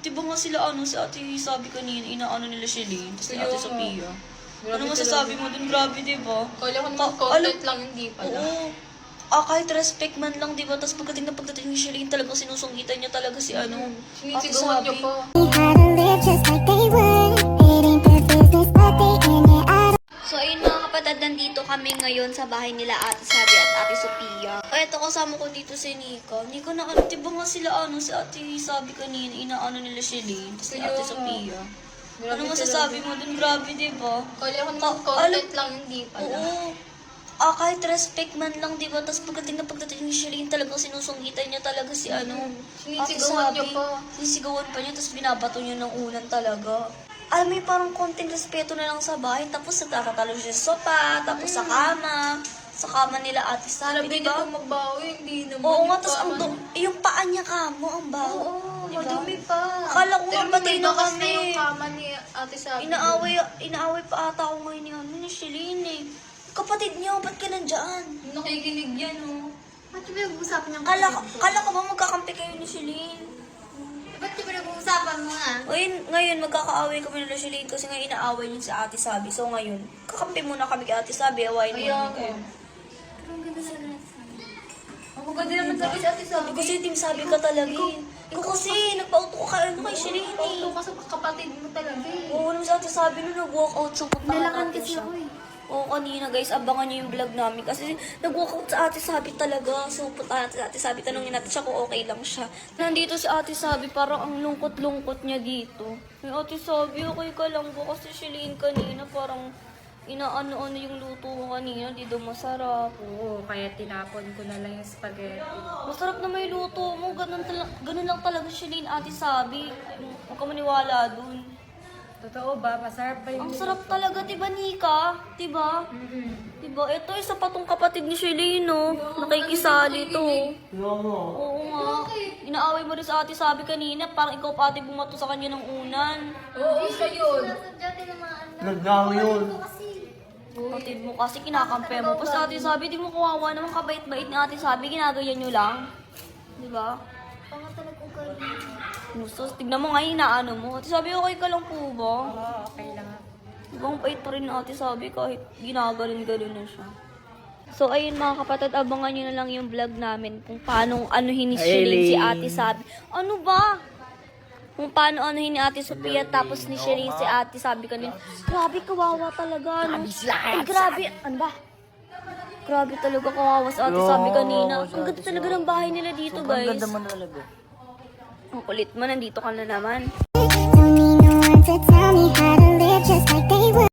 Di ba nga sila si ate sabi kanina, inaano nila Shelly, tapos ni ate Sophia. Ano masasabi mo dun? Grabe, di ba? Kala ko naman content lang, hindi pala. Oo. Kahit respect man lang, di ba? Tapos pagdating ni Shelly, talagang sinusungitan niya talaga si ate Sinisigawan niyo Sabi. pa. So ayun mga kapatid, nandito kami ngayon sa bahay nila Ate Sabi at Ate Sophia. Eto, kasama ko dito si Nika. Nika na, di ba nga sila si ate Sabi kanina, inaano nila Shelly, tapos ni ate Sophia. Ano masasabi mo dun? Grabe, di ba? Kala ko naman content lang, hindi pala. Oo. Kahit respect man lang, di ba? Tapos pagdating ni Shelly, talagang sinusungitan niya talaga si ate Sinisigawan niyo Sabi. pa. Sinisigawan pa niya, tapos binabato niya ng unan talaga. May parang konting respeto na lang sa bahay, tapos nagtatatalo siya sa sopa, tapos sa kama nila ate Sabi, Alam di din ba? niyo magbawi, hindi naman. Oo nga, tapos yung paa niya kamo, ang baho. Oo, Di ba? madumi pa. Akala ko nga patay na bakas kami. yung kama ni Ate Sabi. Inaaway pa ata ako ngayon ni Shelly eh. Kapatid niyo, ba't ka nandyan? Nakikinig yan, oh. Ba't yung pinag-uusapan niya? Kala ko ba magkakampi kayo ni Shelly? Ba't yung pinag-uusapan mo nga? Ngayon magkakaaway kami nila Shelly kasi ngayon inaaway niyo si Ate Sabi. So ngayon, kakampi muna kami kay Ate Sabi, awayin muna kayo. Pero ang ganda talaga na Sabi. Ang ganda naman sabi si Ate Sabi. Kasi team Sabi ka talaga eh. Ikaw kasi, nagpauto ka kay Shelly eh. Ito ka sa kapatid mo talaga eh. Oo, naman si Ate Sabi nung nag-walk out sa punta Nalakan kasi ako eh. Oo, kanina guys, abangan niyo yung vlog namin kasi nag-walk out sa Ate Sabi talaga. So, punta natin sa Ate Sabi, tanongin natin siya kung okay lang siya. Nandito si Ate Sabi, parang ang lungkot-lungkot niya dito. Ay, Ate Sabi, okay ka lang po kasi Shelly kanina parang inaano-ano yung luto ko kanina, di daw masarap. Oo, kaya tinapon ko na lang yung spaghetti. Masarap na may luto mo, ganun lang talaga Shelly, Ate Sabi. Huwag ka maniwala dun. Totoo ba? Masarap ba yung Ang sarap talaga, diba Nika? Diba? Diba? Ito, isa pa tong kapatid ni Shelly, no? Nakikisali to. Oo nga. Inaaway mo rin sa Ate Sabi kanina, parang ikaw pa ate bumato sa kanya ng unan. Oo, siya yun. Nasadya tinamaan lang. Naglaho yun. Kapatid mo kasi kinakampe mo. Tapos Ate Sabi, di mo kawawa naman kabait-bait ni Ate Sabi, ginagayan nyo lang. Diba? Pangatulog ko kayo. Sus, tignan mo nga inaano mo. Ate Sabi, okay ka lang po ba? Oo, okay lang. Diba ang pait pa rin ng Ate Sabi kahit ginaganon-ganon na siya. So ayun mga kapatid, abangan nyo na lang yung vlog namin kung paano anuhin ni Shelly si Ate Sabi. Ano ba? Kung paano anuhin ni Ate Sophia tapos ni Shelly si Ate Sabi kanina. Grabe, kawawa talaga. No? Ay, grabe. Ano ba? Grabe talaga kawawa sa Ate Sabi kanina. Ang ganda talaga ng bahay nila dito, guys. Ang ganda mo talaga. Ang kulit mo, nandito ka na naman.